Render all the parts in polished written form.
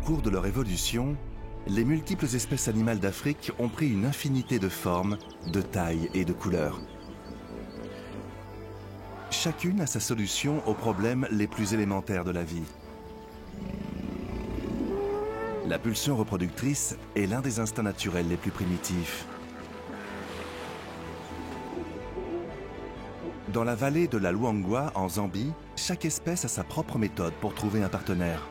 cours de leur évolution, les multiples espèces animales d'Afrique ont pris une infinité de formes, de tailles et de couleurs. Chacune a sa solution aux problèmes les plus élémentaires de la vie. La pulsion reproductrice est l'un des instincts naturels les plus primitifs. Dans la vallée de la Luangwa, en Zambie, chaque espèce a sa propre méthode pour trouver un partenaire.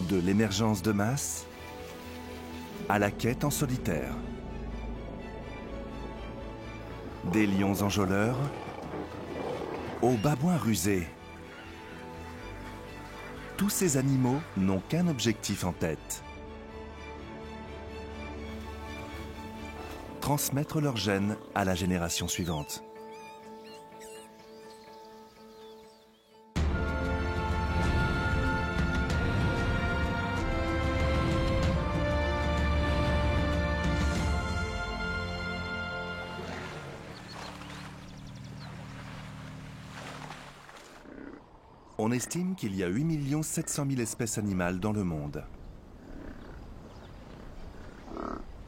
De l'émergence de masse à la quête en solitaire. Des lions enjôleurs aux babouins rusés. Tous ces animaux n'ont qu'un objectif en tête. Transmettre leurs gènes à la génération suivante. On estime qu'il y a 8 700 000 espèces animales dans le monde.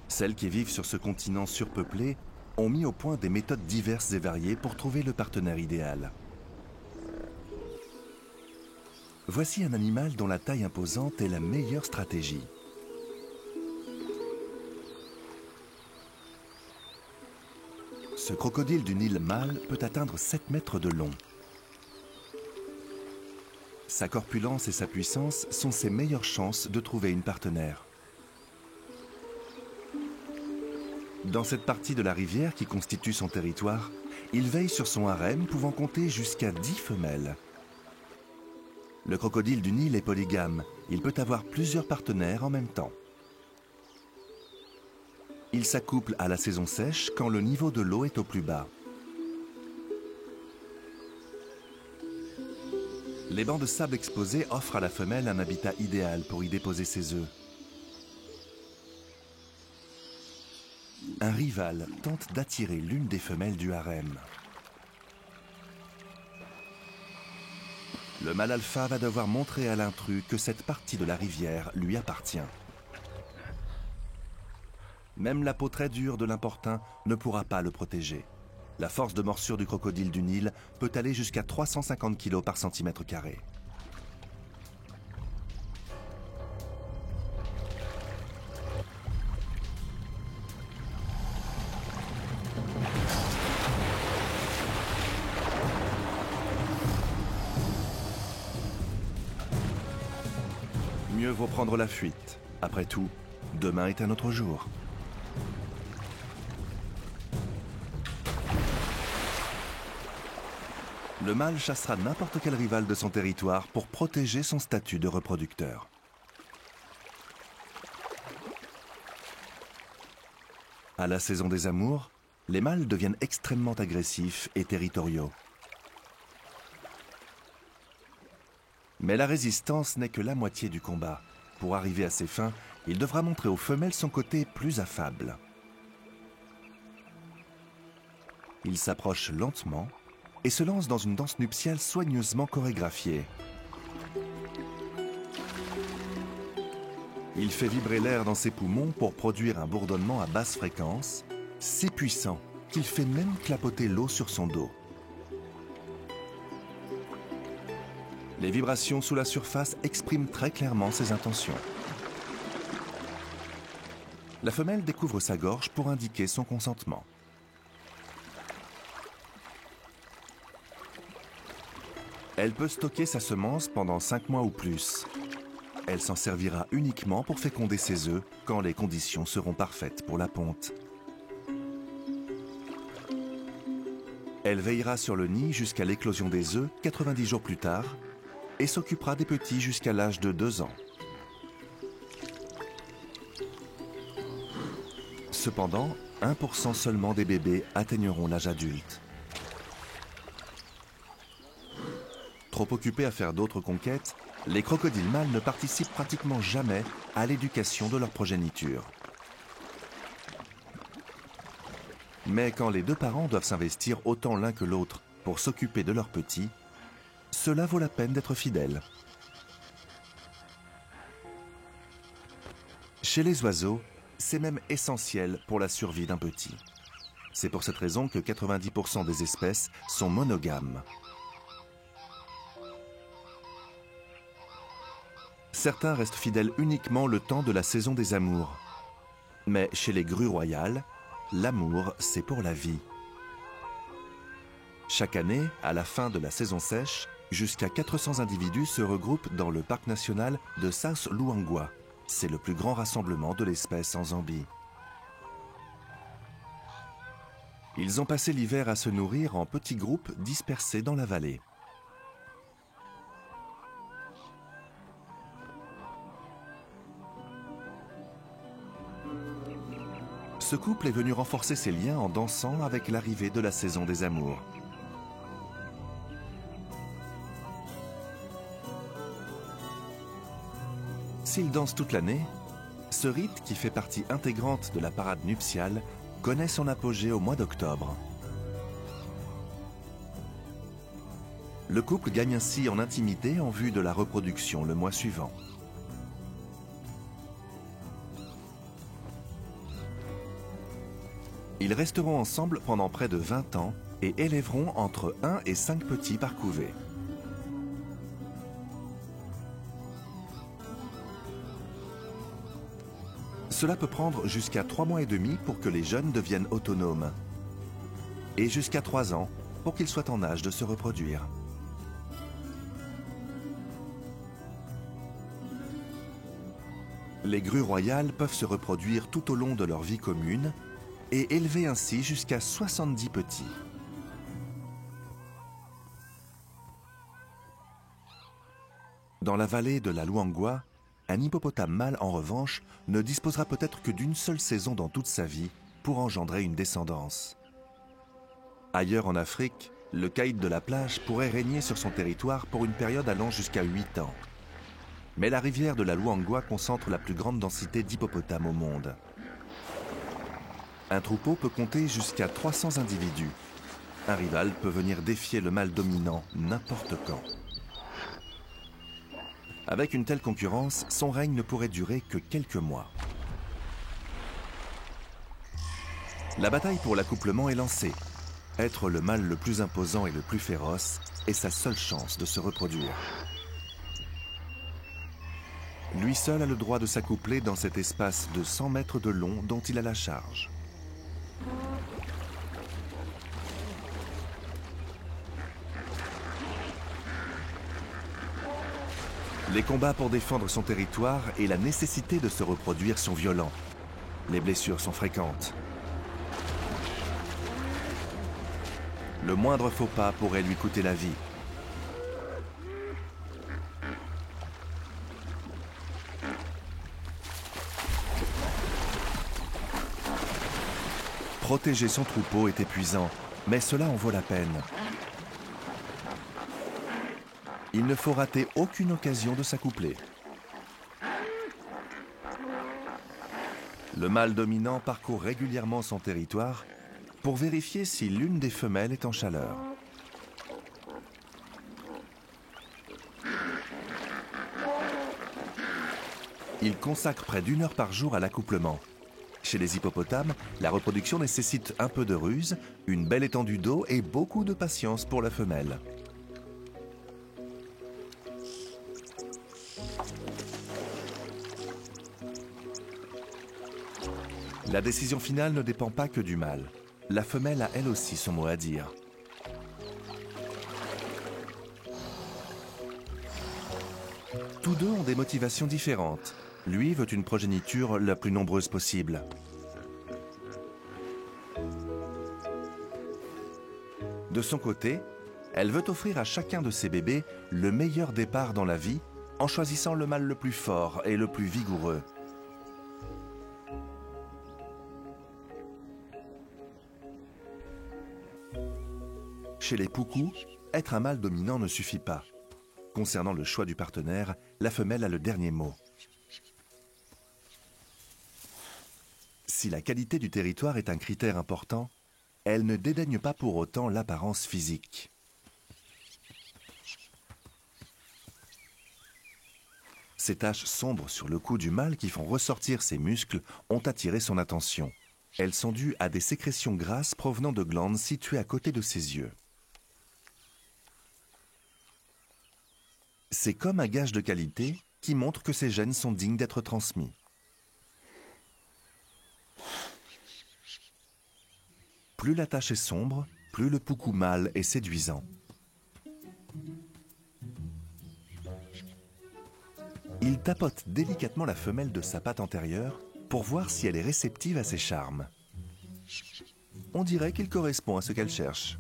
Celles qui vivent sur ce continent surpeuplé ont mis au point des méthodes diverses et variées pour trouver le partenaire idéal. Voici un animal dont la taille imposante est la meilleure stratégie. Ce crocodile du Nil mâle peut atteindre 7 mètres de long. Sa corpulence et sa puissance sont ses meilleures chances de trouver une partenaire. Dans cette partie de la rivière qui constitue son territoire, il veille sur son harem pouvant compter jusqu'à 10 femelles. Le crocodile du Nil est polygame. Il peut avoir plusieurs partenaires en même temps. Il s'accouple à la saison sèche quand le niveau de l'eau est au plus bas. Les bancs de sable exposés offrent à la femelle un habitat idéal pour y déposer ses œufs. Un rival tente d'attirer l'une des femelles du harem. Le mâle alpha va devoir montrer à l'intrus que cette partie de la rivière lui appartient. Même la peau très dure de l'importun ne pourra pas le protéger. La force de morsure du crocodile du Nil peut aller jusqu'à 350 kg par centimètre carré. Mieux vaut prendre la fuite. Après tout, demain est un autre jour. Le mâle chassera n'importe quel rival de son territoire pour protéger son statut de reproducteur. À la saison des amours, les mâles deviennent extrêmement agressifs et territoriaux. Mais la résistance n'est que la moitié du combat. Pour arriver à ses fins, il devra montrer aux femelles son côté plus affable. Il s'approche lentement et se lance dans une danse nuptiale soigneusement chorégraphiée. Il fait vibrer l'air dans ses poumons pour produire un bourdonnement à basse fréquence, si puissant qu'il fait même clapoter l'eau sur son dos. Les vibrations sous la surface expriment très clairement ses intentions. La femelle découvre sa gorge pour indiquer son consentement. Elle peut stocker sa semence pendant 5 mois ou plus. Elle s'en servira uniquement pour féconder ses œufs quand les conditions seront parfaites pour la ponte. Elle veillera sur le nid jusqu'à l'éclosion des œufs 90 jours plus tard et s'occupera des petits jusqu'à l'âge de 2 ans. Cependant, 1% seulement des bébés atteigneront l'âge adulte. Trop occupés à faire d'autres conquêtes, les crocodiles mâles ne participent pratiquement jamais à l'éducation de leur progéniture. Mais quand les deux parents doivent s'investir autant l'un que l'autre pour s'occuper de leurs petits, cela vaut la peine d'être fidèle. Chez les oiseaux, c'est même essentiel pour la survie d'un petit. C'est pour cette raison que 90% des espèces sont monogames. Certains restent fidèles uniquement le temps de la saison des amours. Mais chez les grues royales, l'amour, c'est pour la vie. Chaque année, à la fin de la saison sèche, jusqu'à 400 individus se regroupent dans le parc national de South Luangwa. C'est le plus grand rassemblement de l'espèce en Zambie. Ils ont passé l'hiver à se nourrir en petits groupes dispersés dans la vallée. Ce couple est venu renforcer ses liens en dansant avec l'arrivée de la saison des amours. S'ils dansent toute l'année, ce rite, qui fait partie intégrante de la parade nuptiale, connaît son apogée au mois d'octobre. Le couple gagne ainsi en intimité en vue de la reproduction le mois suivant. Ils resteront ensemble pendant près de 20 ans et élèveront entre 1 et 5 petits par couvée. Cela peut prendre jusqu'à 3 mois et demi pour que les jeunes deviennent autonomes et jusqu'à 3 ans pour qu'ils soient en âge de se reproduire. Les grues royales peuvent se reproduire tout au long de leur vie commune et élever ainsi jusqu'à 70 petits. Dans la vallée de la Luangwa, un hippopotame mâle, en revanche, ne disposera peut-être que d'une seule saison dans toute sa vie pour engendrer une descendance. Ailleurs en Afrique, le caïd de la plage pourrait régner sur son territoire pour une période allant jusqu'à 8 ans. Mais la rivière de la Luangwa concentre la plus grande densité d'hippopotames au monde. Un troupeau peut compter jusqu'à 300 individus. Un rival peut venir défier le mâle dominant n'importe quand. Avec une telle concurrence, son règne ne pourrait durer que quelques mois. La bataille pour l'accouplement est lancée. Être le mâle le plus imposant et le plus féroce est sa seule chance de se reproduire. Lui seul a le droit de s'accoupler dans cet espace de 100 mètres de long dont il a la charge. Les combats pour défendre son territoire et la nécessité de se reproduire sont violents. Les blessures sont fréquentes. Le moindre faux pas pourrait lui coûter la vie. Protéger son troupeau est épuisant, mais cela en vaut la peine. Il ne faut rater aucune occasion de s'accoupler. Le mâle dominant parcourt régulièrement son territoire pour vérifier si l'une des femelles est en chaleur. Il consacre près d'1 heure par jour à l'accouplement. Chez les hippopotames, la reproduction nécessite un peu de ruse, une belle étendue d'eau et beaucoup de patience pour la femelle. La décision finale ne dépend pas que du mâle. La femelle a elle aussi son mot à dire. Tous deux ont des motivations différentes. Lui veut une progéniture la plus nombreuse possible. De son côté, elle veut offrir à chacun de ses bébés le meilleur départ dans la vie en choisissant le mâle le plus fort et le plus vigoureux. Chez les Puku, être un mâle dominant ne suffit pas. Concernant le choix du partenaire, la femelle a le dernier mot. Si la qualité du territoire est un critère important, elle ne dédaigne pas pour autant l'apparence physique. Ces taches sombres sur le cou du mâle qui font ressortir ses muscles ont attiré son attention. Elles sont dues à des sécrétions grasses provenant de glandes situées à côté de ses yeux. C'est comme un gage de qualité qui montre que ces gènes sont dignes d'être transmis. Plus la tache est sombre, plus le poucou mâle est séduisant. Il tapote délicatement la femelle de sa patte antérieure pour voir si elle est réceptive à ses charmes. On dirait qu'il correspond à ce qu'elle cherche.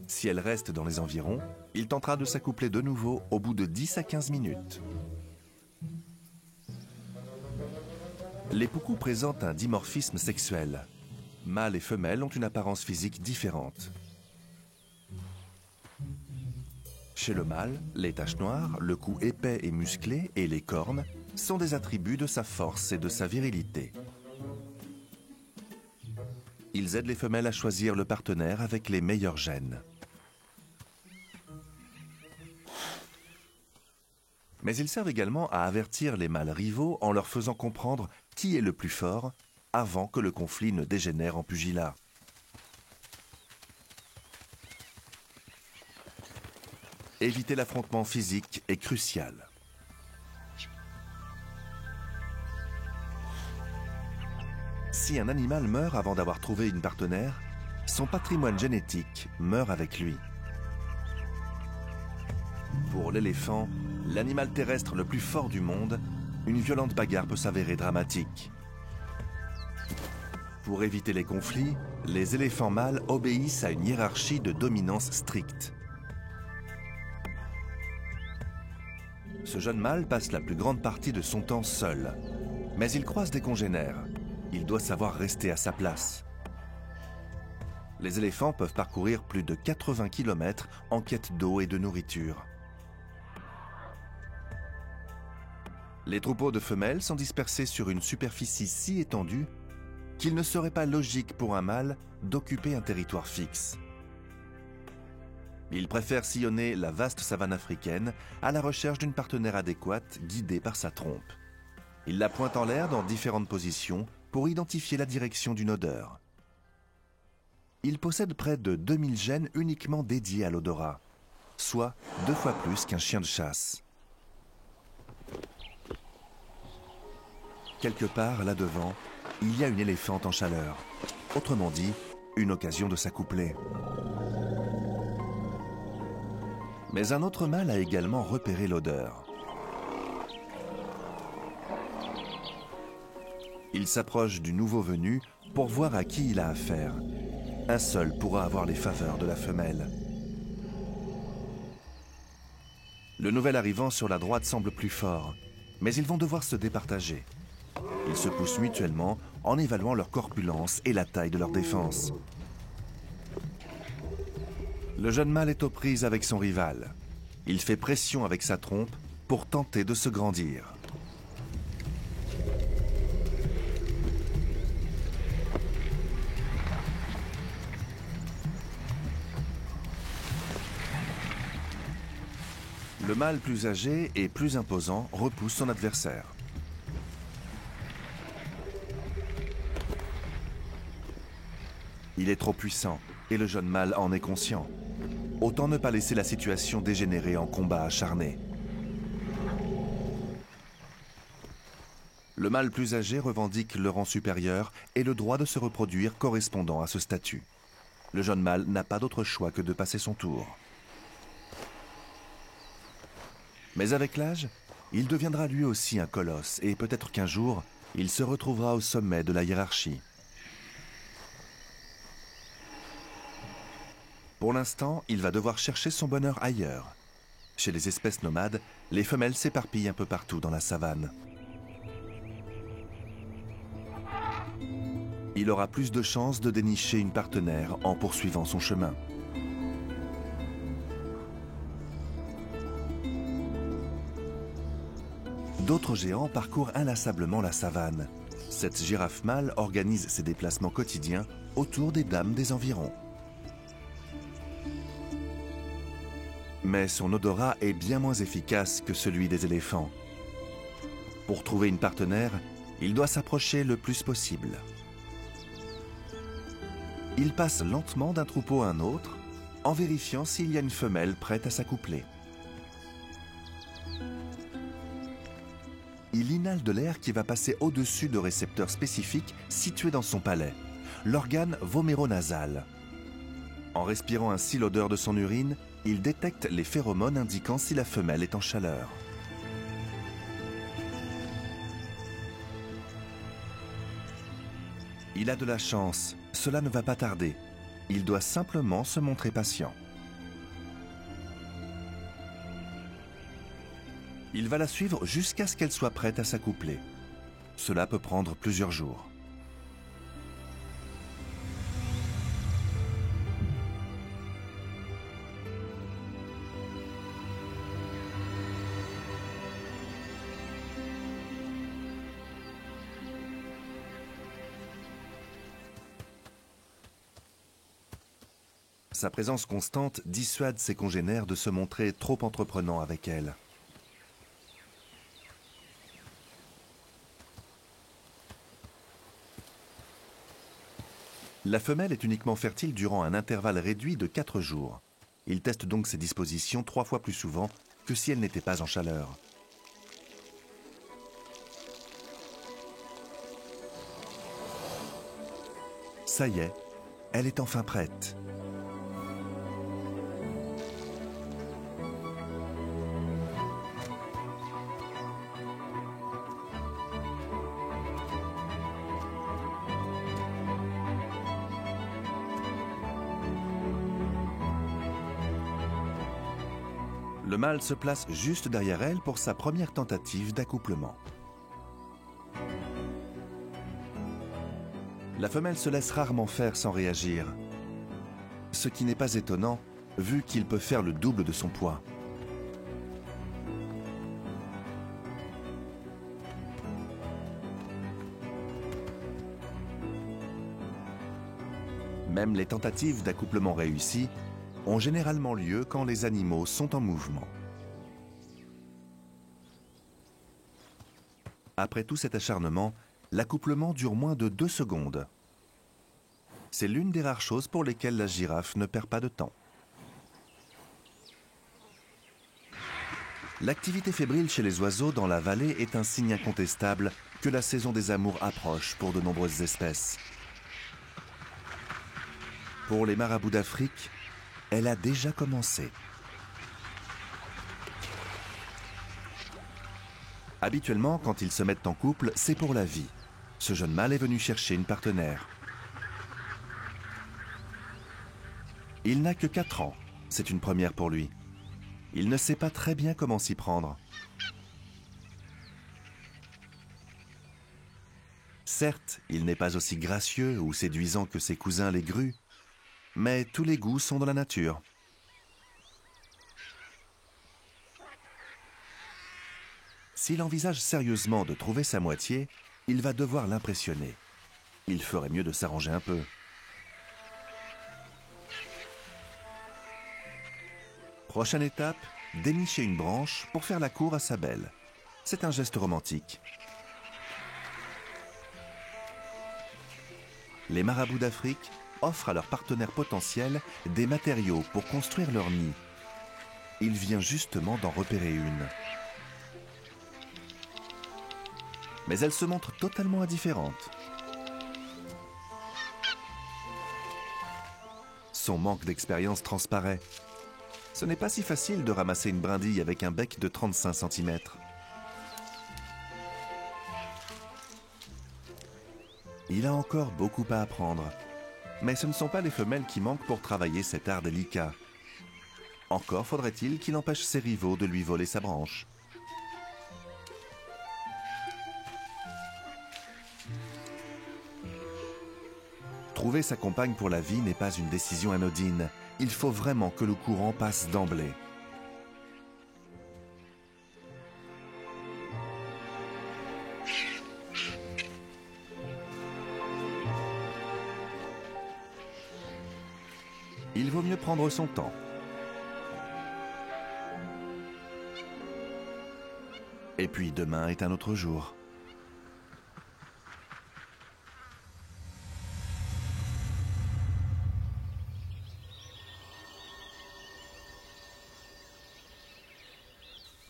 Si elle reste dans les environs, il tentera de s'accoupler de nouveau au bout de 10 à 15 minutes. Les poucous présentent un dimorphisme sexuel. Mâles et femelles ont une apparence physique différente. Chez le mâle, les taches noires, le cou épais et musclé et les cornes sont des attributs de sa force et de sa virilité. Ils aident les femelles à choisir le partenaire avec les meilleurs gènes. Mais ils servent également à avertir les mâles rivaux en leur faisant comprendre qui est le plus fort avant que le conflit ne dégénère en pugilat. Éviter l'affrontement physique est crucial. Si un animal meurt avant d'avoir trouvé une partenaire, son patrimoine génétique meurt avec lui. Pour l'éléphant, l'animal terrestre le plus fort du monde, une violente bagarre peut s'avérer dramatique. Pour éviter les conflits, les éléphants mâles obéissent à une hiérarchie de dominance stricte. Ce jeune mâle passe la plus grande partie de son temps seul, mais il croise des congénères. Il doit savoir rester à sa place. Les éléphants peuvent parcourir plus de 80 km en quête d'eau et de nourriture. Les troupeaux de femelles sont dispersés sur une superficie si étendue qu'il ne serait pas logique pour un mâle d'occuper un territoire fixe. Il préfère sillonner la vaste savane africaine à la recherche d'une partenaire adéquate guidée par sa trompe. Il la pointe en l'air dans différentes positions pour identifier la direction d'une odeur. Il possède près de 2000 gènes uniquement dédiés à l'odorat, soit 2 fois plus qu'un chien de chasse. Quelque part là-devant, il y a une éléphante en chaleur. Autrement dit, une occasion de s'accoupler. Mais un autre mâle a également repéré l'odeur. Il s'approche du nouveau venu pour voir à qui il a affaire. Un seul pourra avoir les faveurs de la femelle. Le nouvel arrivant sur la droite semble plus fort, mais ils vont devoir se départager. Ils se poussent mutuellement en évaluant leur corpulence et la taille de leur défense. Le jeune mâle est aux prises avec son rival. Il fait pression avec sa trompe pour tenter de se grandir. Le mâle plus âgé et plus imposant repousse son adversaire. Il est trop puissant et le jeune mâle en est conscient. Autant ne pas laisser la situation dégénérer en combat acharné. Le mâle plus âgé revendique le rang supérieur et le droit de se reproduire correspondant à ce statut. Le jeune mâle n'a pas d'autre choix que de passer son tour. Mais avec l'âge, il deviendra lui aussi un colosse et peut-être qu'un jour, il se retrouvera au sommet de la hiérarchie. Pour l'instant, il va devoir chercher son bonheur ailleurs. Chez les espèces nomades, les femelles s'éparpillent un peu partout dans la savane. Il aura plus de chances de dénicher une partenaire en poursuivant son chemin. D'autres géants parcourent inlassablement la savane. Cette girafe mâle organise ses déplacements quotidiens autour des dames des environs. Mais son odorat est bien moins efficace que celui des éléphants. Pour trouver une partenaire, il doit s'approcher le plus possible. Il passe lentement d'un troupeau à un autre, en vérifiant s'il y a une femelle prête à s'accoupler. Il inhale de l'air qui va passer au-dessus de récepteurs spécifiques situés dans son palais, l'organe voméronasal. En respirant ainsi l'odeur de son urine, il détecte les phéromones indiquant si la femelle est en chaleur. Il a de la chance, cela ne va pas tarder. Il doit simplement se montrer patient. Il va la suivre jusqu'à ce qu'elle soit prête à s'accoupler. Cela peut prendre plusieurs jours. Sa présence constante dissuade ses congénères de se montrer trop entreprenants avec elle. La femelle est uniquement fertile durant un intervalle réduit de 4 jours. Il teste donc ses dispositions 3 fois plus souvent que si elle n'était pas en chaleur. Ça y est, elle est enfin prête. Le mâle se place juste derrière elle pour sa première tentative d'accouplement. La femelle se laisse rarement faire sans réagir, ce qui n'est pas étonnant vu qu'il peut faire le double de son poids. Même les tentatives d'accouplement réussies ont généralement lieu quand les animaux sont en mouvement. Après tout cet acharnement, l'accouplement dure moins de 2 secondes. C'est l'une des rares choses pour lesquelles la girafe ne perd pas de temps. L'activité fébrile chez les oiseaux dans la vallée est un signe incontestable que la saison des amours approche pour de nombreuses espèces. Pour les marabouts d'Afrique, elle a déjà commencé. Habituellement, quand ils se mettent en couple, c'est pour la vie. Ce jeune mâle est venu chercher une partenaire. Il n'a que 4 ans. C'est une première pour lui. Il ne sait pas très bien comment s'y prendre. Certes, il n'est pas aussi gracieux ou séduisant que ses cousins les grues, mais tous les goûts sont dans la nature. S'il envisage sérieusement de trouver sa moitié, il va devoir l'impressionner. Il ferait mieux de s'arranger un peu. Prochaine étape, dénicher une branche pour faire la cour à sa belle. C'est un geste romantique. Les marabouts d'Afrique offrent à leurs partenaires potentiels des matériaux pour construire leur nid. Il vient justement d'en repérer une. Mais elle se montre totalement indifférente. Son manque d'expérience transparaît. Ce n'est pas si facile de ramasser une brindille avec un bec de 35 cm. Il a encore beaucoup à apprendre. Mais ce ne sont pas les femelles qui manquent pour travailler cet art délicat. Encore faudrait-il qu'il empêche ses rivaux de lui voler sa branche. Trouver sa compagne pour la vie n'est pas une décision anodine. Il faut vraiment que le courant passe d'emblée. Il vaut mieux prendre son temps. Et puis demain est un autre jour.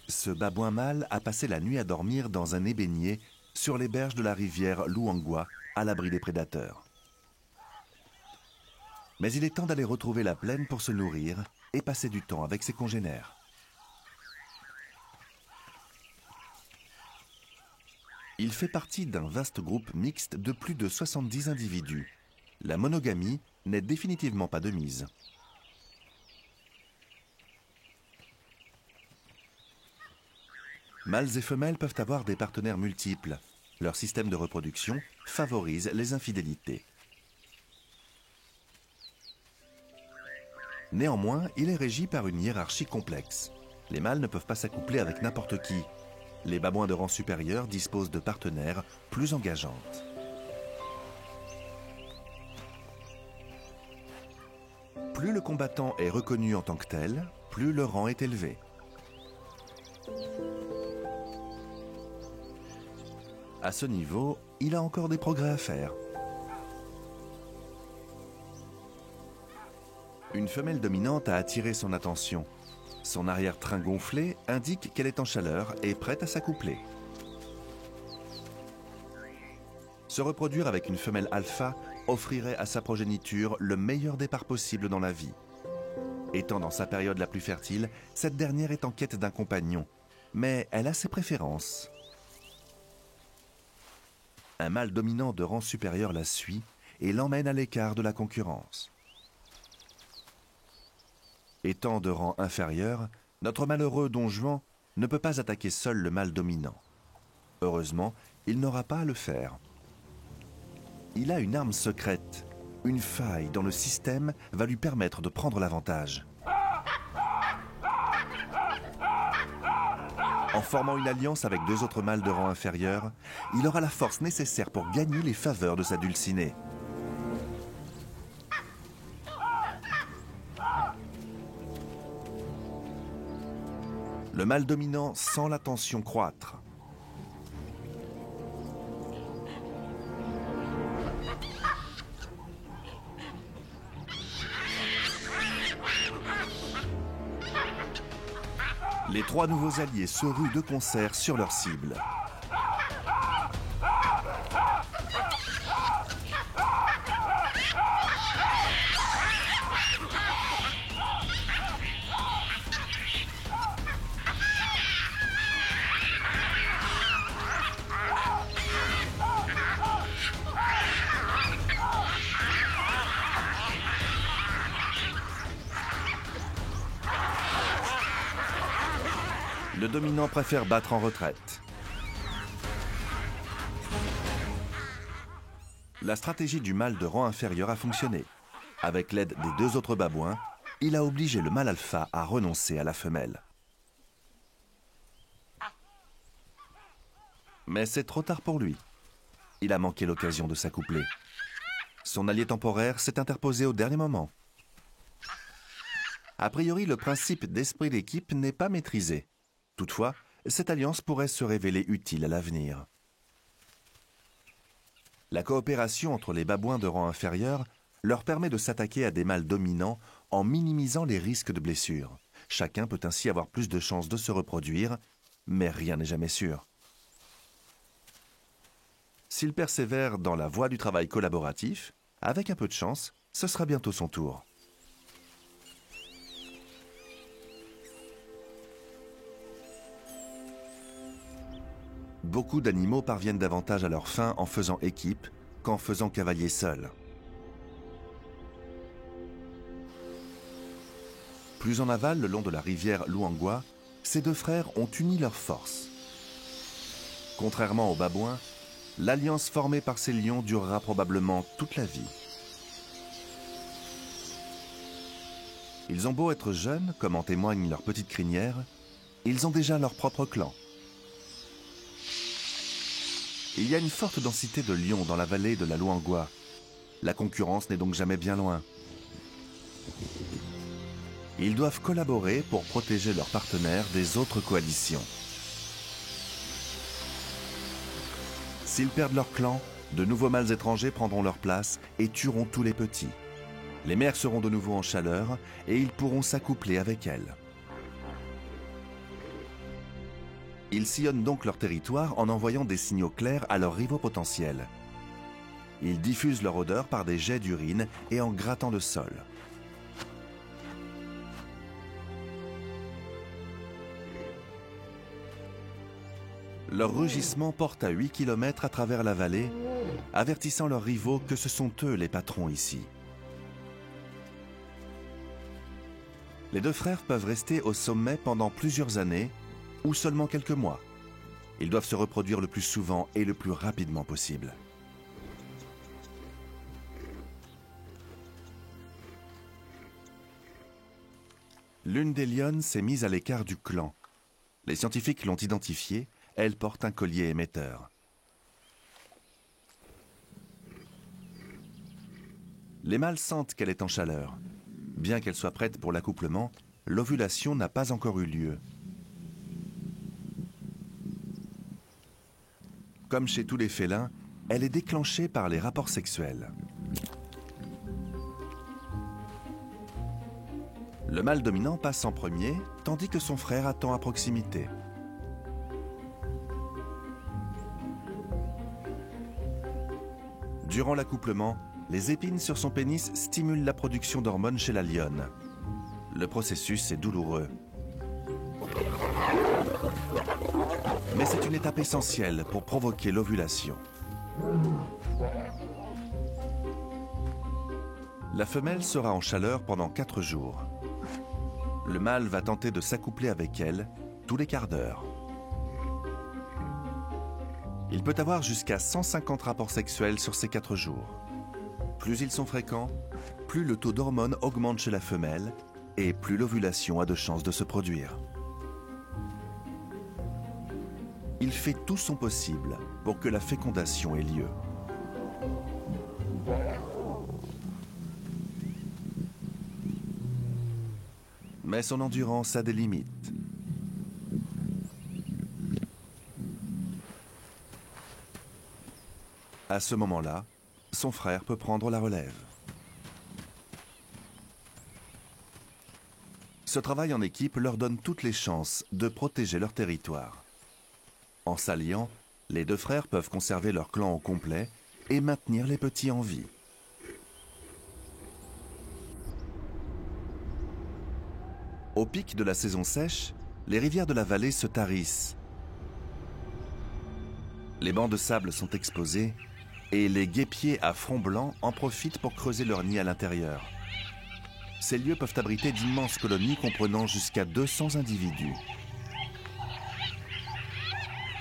Ce babouin mâle a passé la nuit à dormir dans un ébénier sur les berges de la rivière Luangwa, à l'abri des prédateurs. Mais il est temps d'aller retrouver la plaine pour se nourrir et passer du temps avec ses congénères. Il fait partie d'un vaste groupe mixte de plus de 70 individus. La monogamie n'est définitivement pas de mise. Mâles et femelles peuvent avoir des partenaires multiples. Leur système de reproduction favorise les infidélités. Néanmoins, il est régi par une hiérarchie complexe. Les mâles ne peuvent pas s'accoupler avec n'importe qui. Les babouins de rang supérieur disposent de partenaires plus engageantes. Plus le combattant est reconnu en tant que tel, plus le rang est élevé. À ce niveau, il a encore des progrès à faire. Une femelle dominante a attiré son attention. Son arrière-train gonflé indique qu'elle est en chaleur et prête à s'accoupler. Se reproduire avec une femelle alpha offrirait à sa progéniture le meilleur départ possible dans la vie. Étant dans sa période la plus fertile, cette dernière est en quête d'un compagnon, mais elle a ses préférences. Un mâle dominant de rang supérieur la suit et l'emmène à l'écart de la concurrence. Étant de rang inférieur, notre malheureux Don Juan ne peut pas attaquer seul le mâle dominant. Heureusement, il n'aura pas à le faire. Il a une arme secrète. Une faille dans le système va lui permettre de prendre l'avantage. En formant une alliance avec deux autres mâles de rang inférieur, il aura la force nécessaire pour gagner les faveurs de sa dulcinée. Le mâle dominant sent la tension croître. Les trois nouveaux alliés se ruent de concert sur leur cible. Le dominant préfère battre en retraite. La stratégie du mâle de rang inférieur a fonctionné. Avec l'aide des deux autres babouins, il a obligé le mâle alpha à renoncer à la femelle. Mais c'est trop tard pour lui. Il a manqué l'occasion de s'accoupler. Son allié temporaire s'est interposé au dernier moment. A priori, le principe d'esprit d'équipe n'est pas maîtrisé. Toutefois, cette alliance pourrait se révéler utile à l'avenir. La coopération entre les babouins de rang inférieur leur permet de s'attaquer à des mâles dominants en minimisant les risques de blessures. Chacun peut ainsi avoir plus de chances de se reproduire, mais rien n'est jamais sûr. S'il persévère dans la voie du travail collaboratif, avec un peu de chance, ce sera bientôt son tour. Beaucoup d'animaux parviennent davantage à leur fin en faisant équipe qu'en faisant cavalier seul. Plus en aval, le long de la rivière Luangwa, ces deux frères ont uni leurs forces. Contrairement aux babouins, l'alliance formée par ces lions durera probablement toute la vie. Ils ont beau être jeunes, comme en témoigne leur petite crinière, ils ont déjà leur propre clan. Il y a une forte densité de lions dans la vallée de la Luangwa. La concurrence n'est donc jamais bien loin. Ils doivent collaborer pour protéger leurs partenaires des autres coalitions. S'ils perdent leur clan, de nouveaux mâles étrangers prendront leur place et tueront tous les petits. Les mères seront de nouveau en chaleur et ils pourront s'accoupler avec elles. Ils sillonnent donc leur territoire en envoyant des signaux clairs à leurs rivaux potentiels. Ils diffusent leur odeur par des jets d'urine et en grattant le sol. Leur rugissement porte à 8 km à travers la vallée, avertissant leurs rivaux que ce sont eux les patrons ici. Les deux frères peuvent rester au sommet pendant plusieurs années ou seulement quelques mois. Ils doivent se reproduire le plus souvent et le plus rapidement possible. L'une des lionnes s'est mise à l'écart du clan. Les scientifiques l'ont identifiée, elle porte un collier émetteur. Les mâles sentent qu'elle est en chaleur. Bien qu'elle soit prête pour l'accouplement, l'ovulation n'a pas encore eu lieu. Comme chez tous les félins, elle est déclenchée par les rapports sexuels. Le mâle dominant passe en premier, tandis que son frère attend à proximité. Durant l'accouplement, les épines sur son pénis stimulent la production d'hormones chez la lionne. Le processus est douloureux. Mais c'est une étape essentielle pour provoquer l'ovulation. La femelle sera en chaleur pendant 4 jours. Le mâle va tenter de s'accoupler avec elle tous les quarts d'heure. Il peut avoir jusqu'à 150 rapports sexuels sur ces 4 jours. Plus ils sont fréquents, plus le taux d'hormones augmente chez la femelle et plus l'ovulation a de chances de se produire. Il fait tout son possible pour que la fécondation ait lieu. Mais son endurance a des limites. À ce moment-là, son frère peut prendre la relève. Ce travail en équipe leur donne toutes les chances de protéger leur territoire. En s'alliant, les deux frères peuvent conserver leur clan au complet et maintenir les petits en vie. Au pic de la saison sèche, les rivières de la vallée se tarissent. Les bancs de sable sont exposés et les guêpiers à front blanc en profitent pour creuser leur nid à l'intérieur. Ces lieux peuvent abriter d'immenses colonies comprenant jusqu'à 200 individus.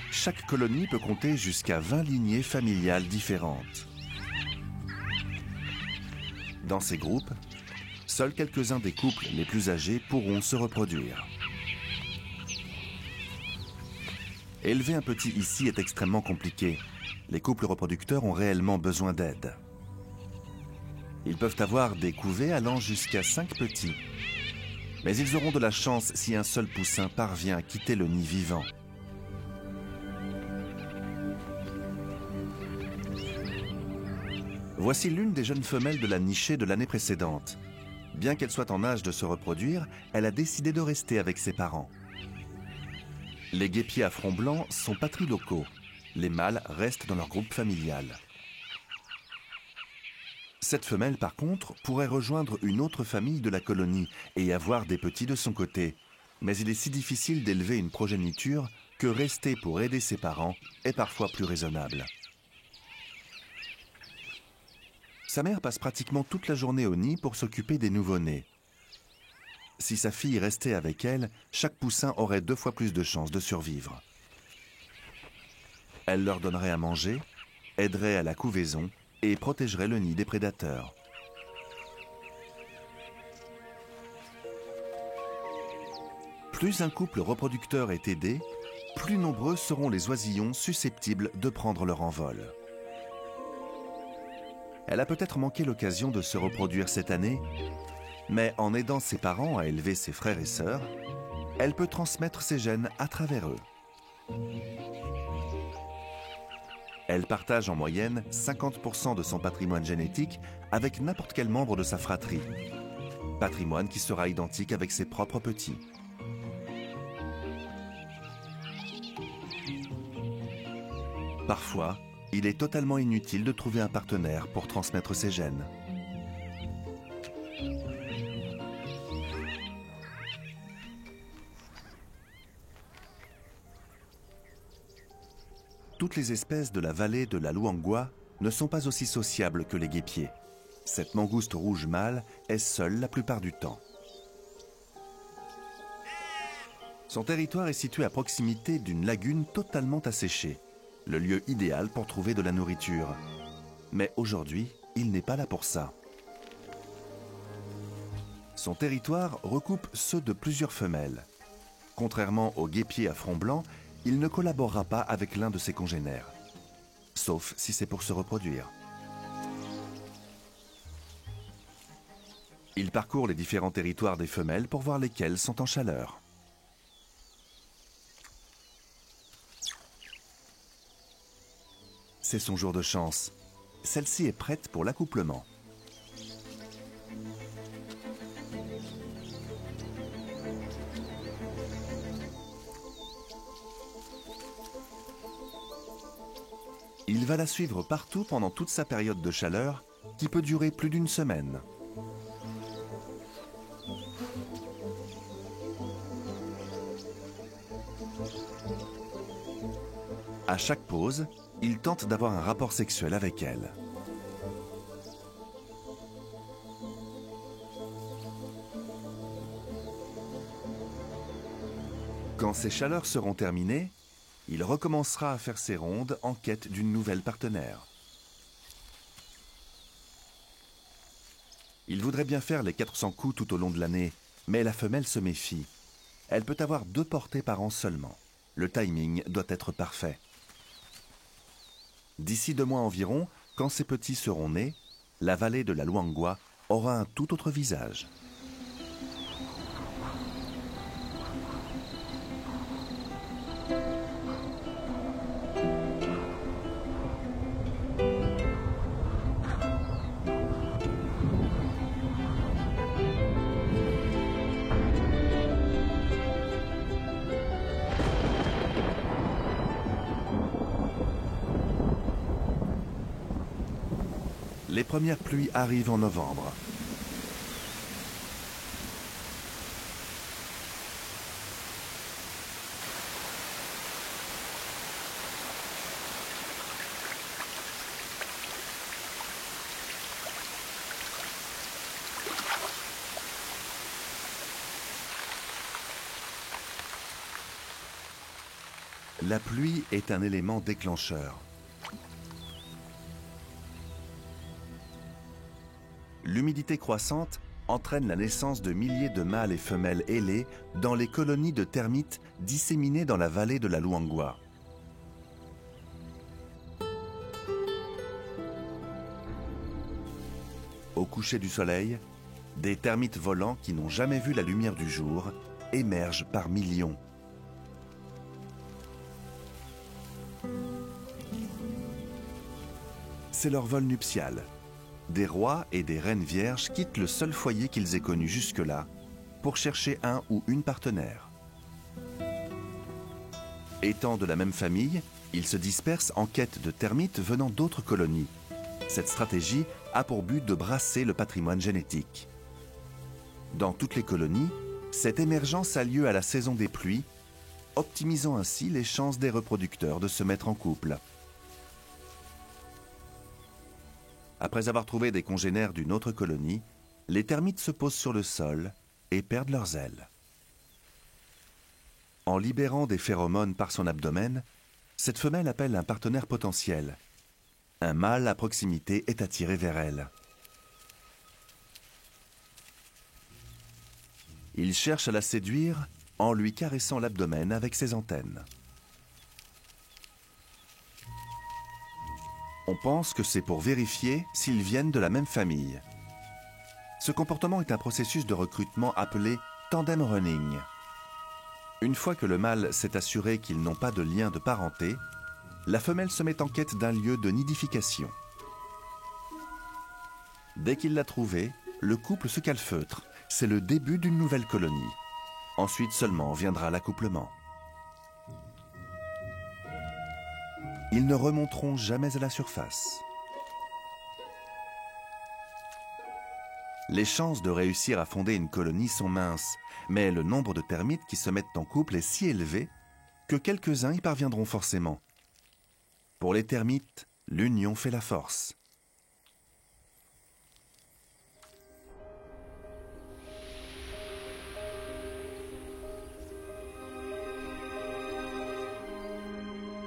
Chaque colonie peut compter jusqu'à 20 lignées familiales différentes. Dans ces groupes, seuls quelques-uns des couples les plus âgés pourront se reproduire. Élever un petit ici est extrêmement compliqué. Les couples reproducteurs ont réellement besoin d'aide. Ils peuvent avoir des couvées allant jusqu'à 5 petits. Mais ils auront de la chance si un seul poussin parvient à quitter le nid vivant. Voici l'une des jeunes femelles de la nichée de l'année précédente. Bien qu'elle soit en âge de se reproduire, elle a décidé de rester avec ses parents. Les guêpiers à front blanc sont patrilocaux. Les mâles restent dans leur groupe familial. Cette femelle, par contre, pourrait rejoindre une autre famille de la colonie et avoir des petits de son côté. Mais il est si difficile d'élever une progéniture que rester pour aider ses parents est parfois plus raisonnable. Sa mère passe pratiquement toute la journée au nid pour s'occuper des nouveau-nés. Si sa fille restait avec elle, chaque poussin aurait 2 fois plus de chances de survivre. Elle leur donnerait à manger, aiderait à la couvaison et protégerait le nid des prédateurs. Plus un couple reproducteur est aidé, plus nombreux seront les oisillons susceptibles de prendre leur envol. Elle a peut-être manqué l'occasion de se reproduire cette année, mais en aidant ses parents à élever ses frères et sœurs, elle peut transmettre ses gènes à travers eux. Elle partage en moyenne 50% de son patrimoine génétique avec n'importe quel membre de sa fratrie. Patrimoine qui sera identique avec ses propres petits. Parfois, il est totalement inutile de trouver un partenaire pour transmettre ses gènes. Toutes les espèces de la vallée de la Luangwa ne sont pas aussi sociables que les guêpiers. Cette mangouste rouge mâle est seule la plupart du temps. Son territoire est situé à proximité d'une lagune totalement asséchée, le lieu idéal pour trouver de la nourriture. Mais aujourd'hui, il n'est pas là pour ça. Son territoire recoupe ceux de plusieurs femelles. Contrairement au guêpier à front blanc, il ne collaborera pas avec l'un de ses congénères, sauf si c'est pour se reproduire. Il parcourt les différents territoires des femelles pour voir lesquelles sont en chaleur. C'est son jour de chance. Celle-ci est prête pour l'accouplement. Il va la suivre partout pendant toute sa période de chaleur, qui peut durer plus d'une semaine. À chaque pause, il tente d'avoir un rapport sexuel avec elle. Quand ces chaleurs seront terminées, il recommencera à faire ses rondes en quête d'une nouvelle partenaire. Il voudrait bien faire les 400 coups tout au long de l'année, mais la femelle se méfie. Elle peut avoir 2 portées par an seulement. Le timing doit être parfait. D'ici 2 mois environ, quand ses petits seront nés, la vallée de la Luangwa aura un tout autre visage. Les premières pluies arrivent en novembre. La pluie est un élément déclencheur. L'humidité croissante entraîne la naissance de milliers de mâles et femelles ailés dans les colonies de termites disséminées dans la vallée de la Luangwa. Au coucher du soleil, des termites volants qui n'ont jamais vu la lumière du jour émergent par millions. C'est leur vol nuptial. Des rois et des reines vierges quittent le seul foyer qu'ils aient connu jusque-là pour chercher un ou une partenaire. Étant de la même famille, ils se dispersent en quête de termites venant d'autres colonies. Cette stratégie a pour but de brasser le patrimoine génétique. Dans toutes les colonies, cette émergence a lieu à la saison des pluies, optimisant ainsi les chances des reproducteurs de se mettre en couple. Après avoir trouvé des congénères d'une autre colonie, les termites se posent sur le sol et perdent leurs ailes. En libérant des phéromones par son abdomen, cette femelle appelle un partenaire potentiel. Un mâle à proximité est attiré vers elle. Il cherche à la séduire en lui caressant l'abdomen avec ses antennes. On pense que c'est pour vérifier s'ils viennent de la même famille. Ce comportement est un processus de recrutement appelé tandem running. Une fois que le mâle s'est assuré qu'ils n'ont pas de lien de parenté, la femelle se met en quête d'un lieu de nidification. Dès qu'il l'a trouvé, le couple se calfeutre. C'est le début d'une nouvelle colonie. Ensuite seulement viendra l'accouplement. Ils ne remonteront jamais à la surface. Les chances de réussir à fonder une colonie sont minces, mais le nombre de termites qui se mettent en couple est si élevé que quelques-uns y parviendront forcément. Pour les termites, l'union fait la force.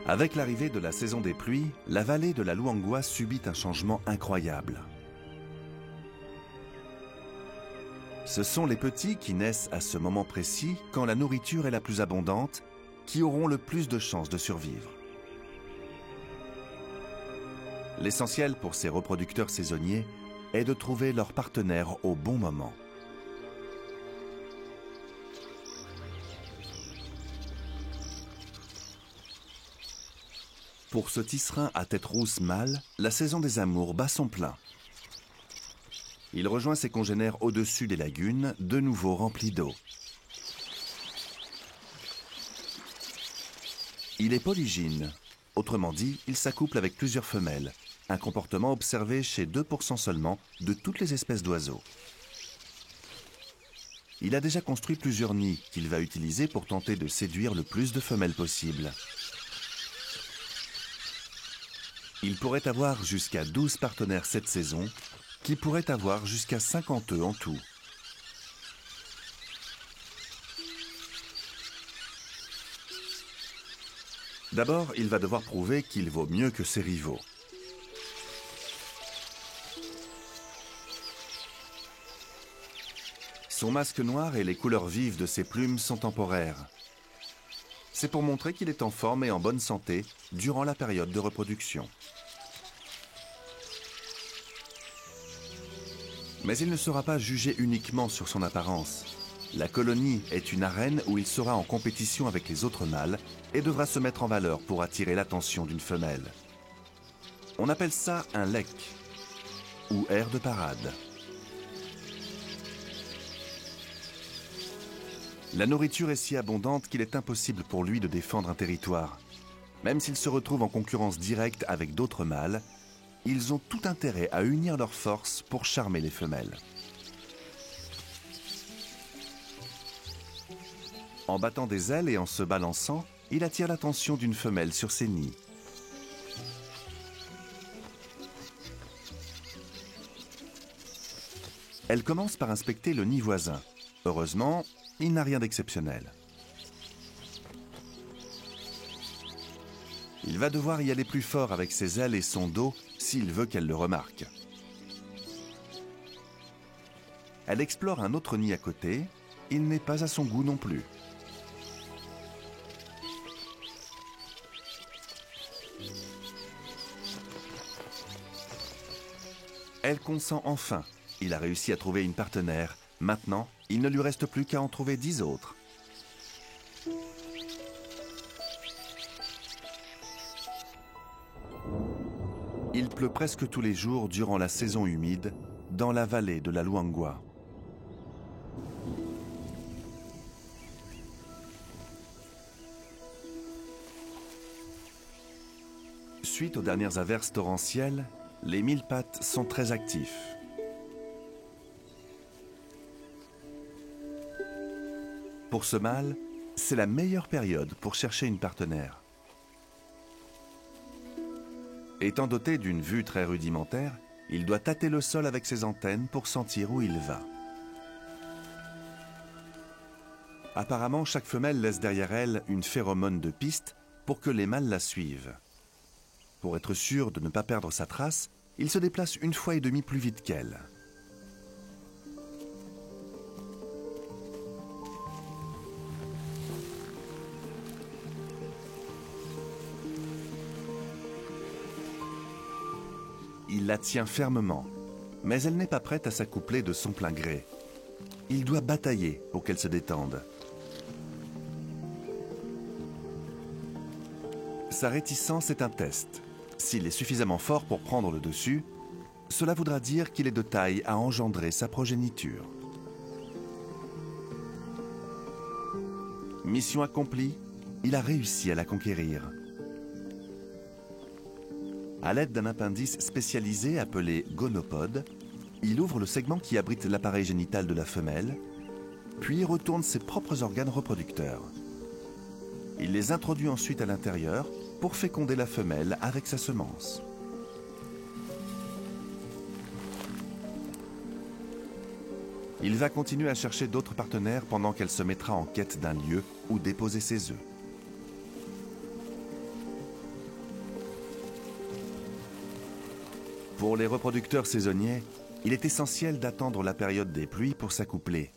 Avec l'arrivée de la saison des pluies, la vallée de la Luangwa subit un changement incroyable. Ce sont les petits qui naissent à ce moment précis, quand la nourriture est la plus abondante, qui auront le plus de chances de survivre. L'essentiel pour ces reproducteurs saisonniers est de trouver leur partenaire au bon moment. Pour ce tisserin à tête rousse mâle, la saison des amours bat son plein. Il rejoint ses congénères au-dessus des lagunes, de nouveau remplies d'eau. Il est polygyne, autrement dit, il s'accouple avec plusieurs femelles, un comportement observé chez 2% seulement de toutes les espèces d'oiseaux. Il a déjà construit plusieurs nids qu'il va utiliser pour tenter de séduire le plus de femelles possible. Il pourrait avoir jusqu'à 12 partenaires cette saison, qui pourraient avoir jusqu'à 50 œufs en tout. D'abord, il va devoir prouver qu'il vaut mieux que ses rivaux. Son masque noir et les couleurs vives de ses plumes sont temporaires. C'est pour montrer qu'il est en forme et en bonne santé durant la période de reproduction. Mais il ne sera pas jugé uniquement sur son apparence. La colonie est une arène où il sera en compétition avec les autres mâles et devra se mettre en valeur pour attirer l'attention d'une femelle. On appelle ça un lek, ou air de parade. La nourriture est si abondante qu'il est impossible pour lui de défendre un territoire. Même s'il se retrouve en concurrence directe avec d'autres mâles, ils ont tout intérêt à unir leurs forces pour charmer les femelles. En battant des ailes et en se balançant, il attire l'attention d'une femelle sur ses nids. Elle commence par inspecter le nid voisin. Heureusement, il n'a rien d'exceptionnel. Il va devoir y aller plus fort avec ses ailes et son dos s'il veut qu'elle le remarque. Elle explore un autre nid à côté. Il n'est pas à son goût non plus. Elle consent enfin. Il a réussi à trouver une partenaire. Maintenant, il ne lui reste plus qu'à en trouver 10 autres. Il pleut presque tous les jours durant la saison humide dans la vallée de la Luangwa. Suite aux dernières averses torrentielles, les mille-pattes sont très actifs. Pour ce mâle, c'est la meilleure période pour chercher une partenaire. Étant doté d'une vue très rudimentaire, il doit tâter le sol avec ses antennes pour sentir où il va. Apparemment, chaque femelle laisse derrière elle une phéromone de piste pour que les mâles la suivent. Pour être sûr de ne pas perdre sa trace, il se déplace 1,5 fois plus vite qu'elle. Il la tient fermement, mais elle n'est pas prête à s'accoupler de son plein gré. Il doit batailler pour qu'elle se détende. Sa réticence est un test. S'il est suffisamment fort pour prendre le dessus, cela voudra dire qu'il est de taille à engendrer sa progéniture. Mission accomplie, il a réussi à la conquérir. À l'aide d'un appendice spécialisé appelé gonopode, il ouvre le segment qui abrite l'appareil génital de la femelle, puis retourne ses propres organes reproducteurs. Il les introduit ensuite à l'intérieur pour féconder la femelle avec sa semence. Il va continuer à chercher d'autres partenaires pendant qu'elle se mettra en quête d'un lieu où déposer ses œufs. Pour les reproducteurs saisonniers, il est essentiel d'attendre la période des pluies pour s'accoupler.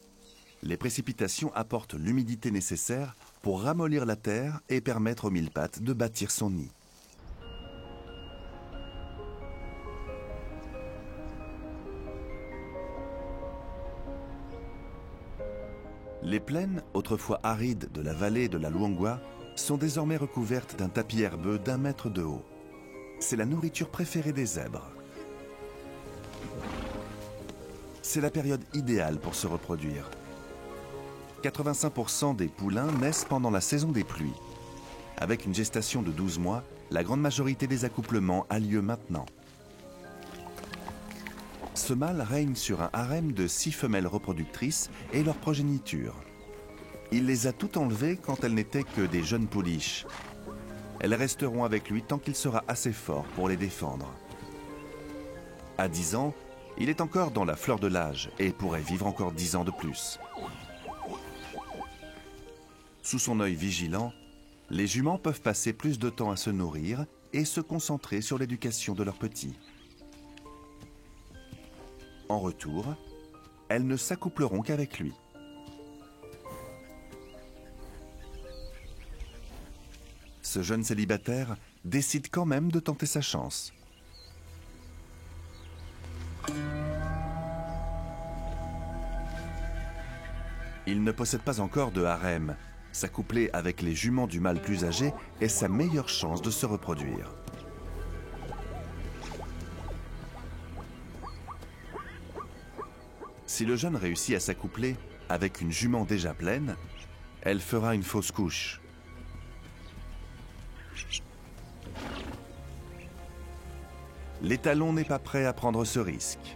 Les précipitations apportent l'humidité nécessaire pour ramollir la terre et permettre au mille-pattes de bâtir son nid. Les plaines, autrefois arides de la vallée de la Luangwa, sont désormais recouvertes d'un tapis herbeux d'1 mètre de haut. C'est la nourriture préférée des zèbres. C'est la période idéale pour se reproduire. 85% des poulains naissent pendant la saison des pluies. Avec une gestation de 12 mois, la grande majorité des accouplements a lieu maintenant. Ce mâle règne sur un harem de 6 femelles reproductrices et leur progéniture. Il les a toutes enlevées quand elles n'étaient que des jeunes pouliches. Elles resteront avec lui tant qu'il sera assez fort pour les défendre. À 10 ans, il est encore dans la fleur de l'âge et pourrait vivre encore 10 ans de plus. Sous son œil vigilant, les juments peuvent passer plus de temps à se nourrir et se concentrer sur l'éducation de leurs petits. En retour, elles ne s'accoupleront qu'avec lui. Ce jeune célibataire décide quand même de tenter sa chance. Il ne possède pas encore de harem. S'accoupler avec les juments du mâle plus âgé est sa meilleure chance de se reproduire. Si le jeune réussit à s'accoupler avec une jument déjà pleine, elle fera une fausse couche. L'étalon n'est pas prêt à prendre ce risque.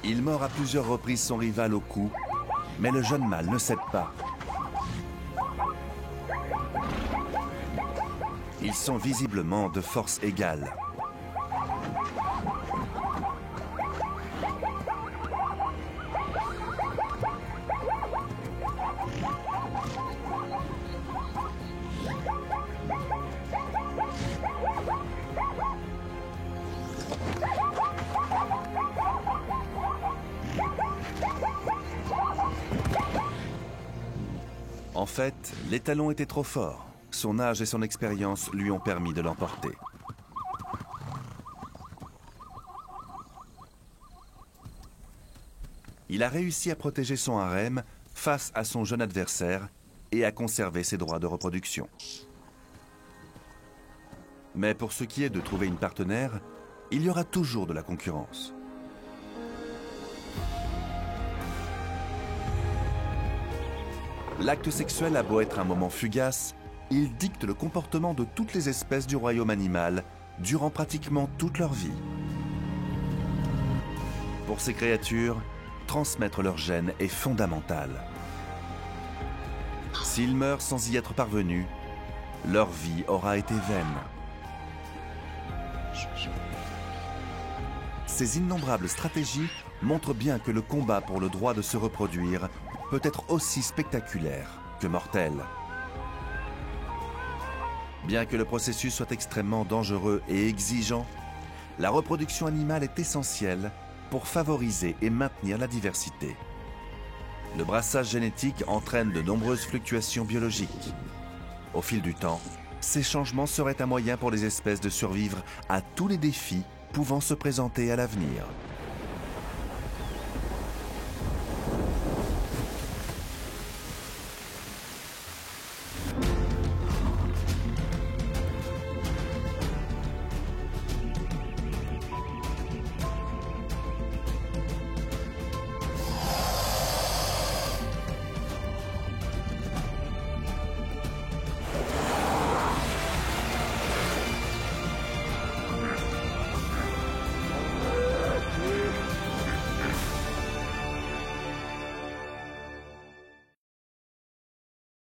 Il mord à plusieurs reprises son rival au cou, mais le jeune mâle ne cède pas. Ils sont visiblement de force égale. En fait, l'étalon était trop fort. Son âge et son expérience lui ont permis de l'emporter. Il a réussi à protéger son harem face à son jeune adversaire et à conserver ses droits de reproduction. Mais pour ce qui est de trouver une partenaire, il y aura toujours de la concurrence. L'acte sexuel a beau être un moment fugace, il dicte le comportement de toutes les espèces du royaume animal durant pratiquement toute leur vie. Pour ces créatures, transmettre leur gène est fondamental. S'ils meurent sans y être parvenus, leur vie aura été vaine. Ces innombrables stratégies montrent bien que le combat pour le droit de se reproduire peut être aussi spectaculaire que mortel. Bien que le processus soit extrêmement dangereux et exigeant, la reproduction animale est essentielle pour favoriser et maintenir la diversité. Le brassage génétique entraîne de nombreuses fluctuations biologiques. Au fil du temps, ces changements seraient un moyen pour les espèces de survivre à tous les défis pouvant se présenter à l'avenir.